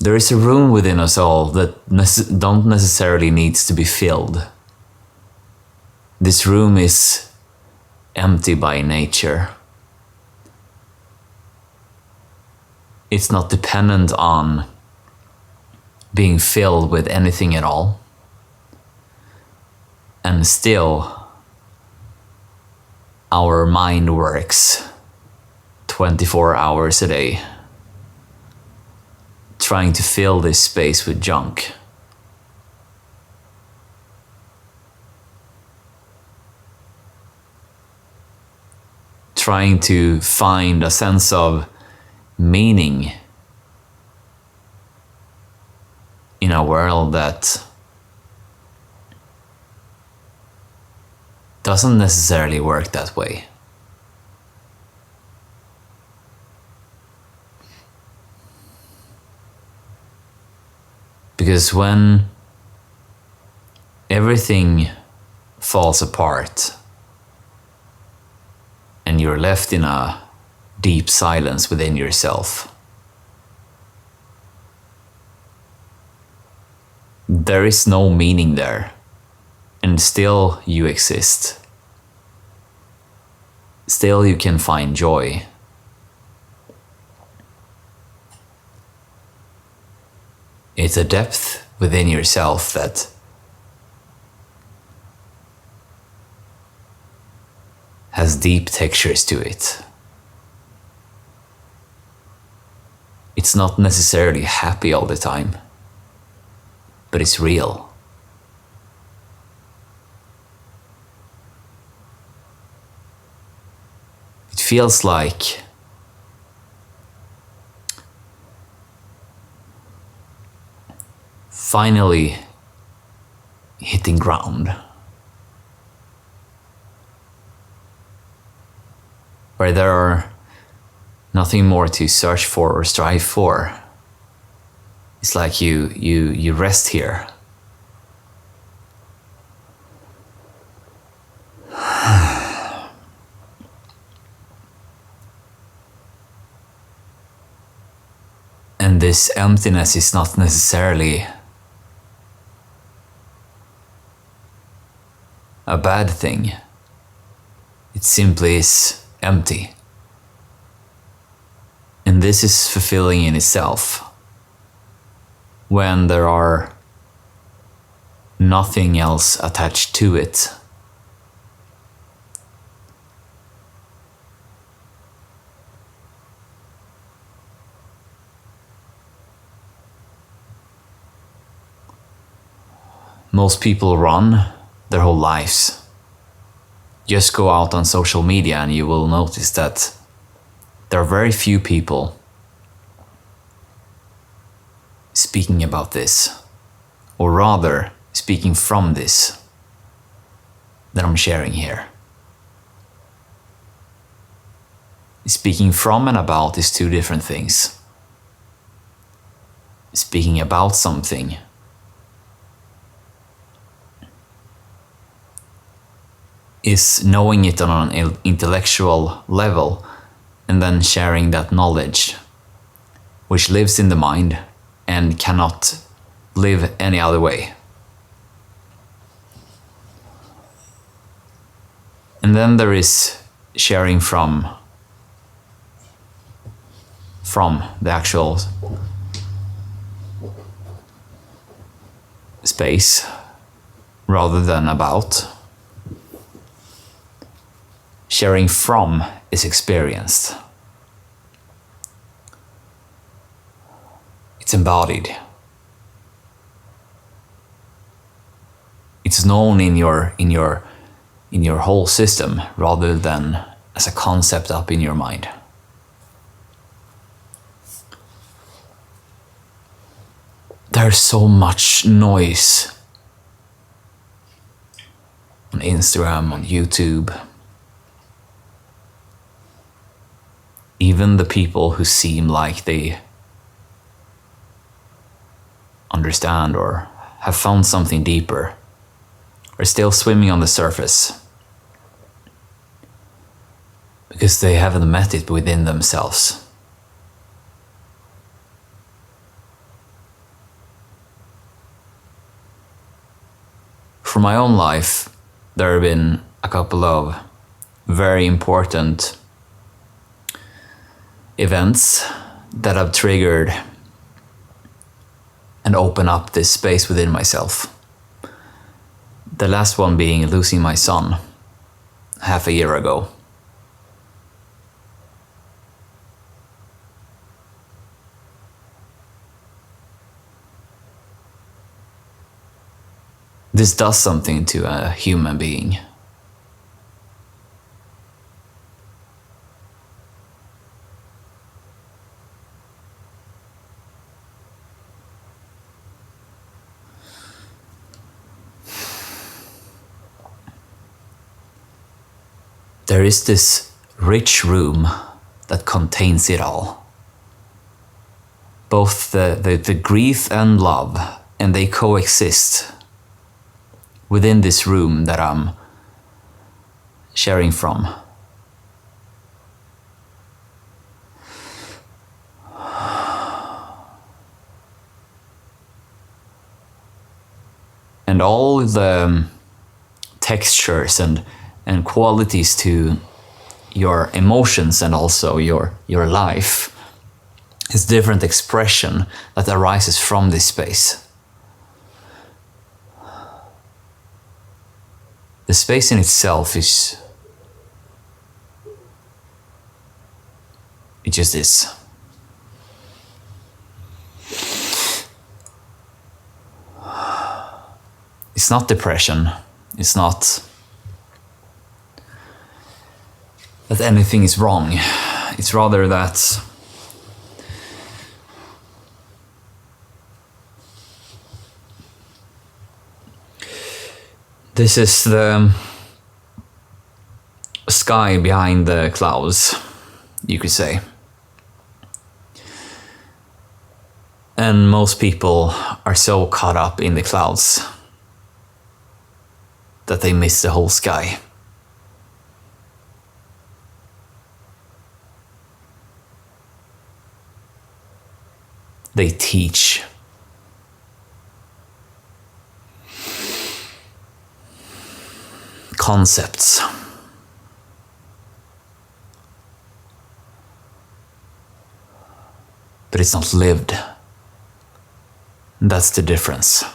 There is a room within us all that don't necessarily needs to be filled. This room is empty by nature. It's not dependent on being filled with anything at all. And still, our mind works 24 hours a day, trying to fill this space with junk. Trying to find a sense of meaning in a world that doesn't necessarily work that way. Because when everything falls apart and you're left in a deep silence within yourself, there is no meaning there, and still you exist. Still you can find joy. It's a depth within yourself that has deep textures to it. It's not necessarily happy all the time, but it's real. It feels like finally hitting ground, where there are nothing more to search for or strive for. It's like you rest here. And this emptiness is not necessarily a bad thing. It simply is empty. And this is fulfilling in itself. When there are nothing else attached to it. Most people run their whole lives. Just go out on social media and you will notice that there are very few people speaking about this, or rather speaking from this, that I'm sharing here. Speaking from and about is two different things. Speaking about something is knowing it on an intellectual level and then sharing that knowledge, which lives in the mind and cannot live any other way. And then there is sharing from the actual space rather than about. Sharing from is experienced. It's embodied. It's known in your whole system rather than as a concept up in your mind. There's so much noise on Instagram, on YouTube. Even the people who seem like they understand or have found something deeper are still swimming on the surface because they haven't met it within themselves. for my own life, there have been a couple of very important events that have triggered and opened up this space within myself. The last one being losing my son half a year ago. This does something to a human being. There is this rich room that contains it all. Both the grief and love, and they coexist within this room that I'm sharing from. And all the textures and qualities to your emotions and also your life is different expression that arises from this space. The space in itself is, it just is. It's not depression. It's not that anything is wrong. It's rather that this is the sky behind the clouds, you could say. And most people are so caught up in the clouds that they miss the whole sky. They teach concepts, but it's not lived. That's the difference.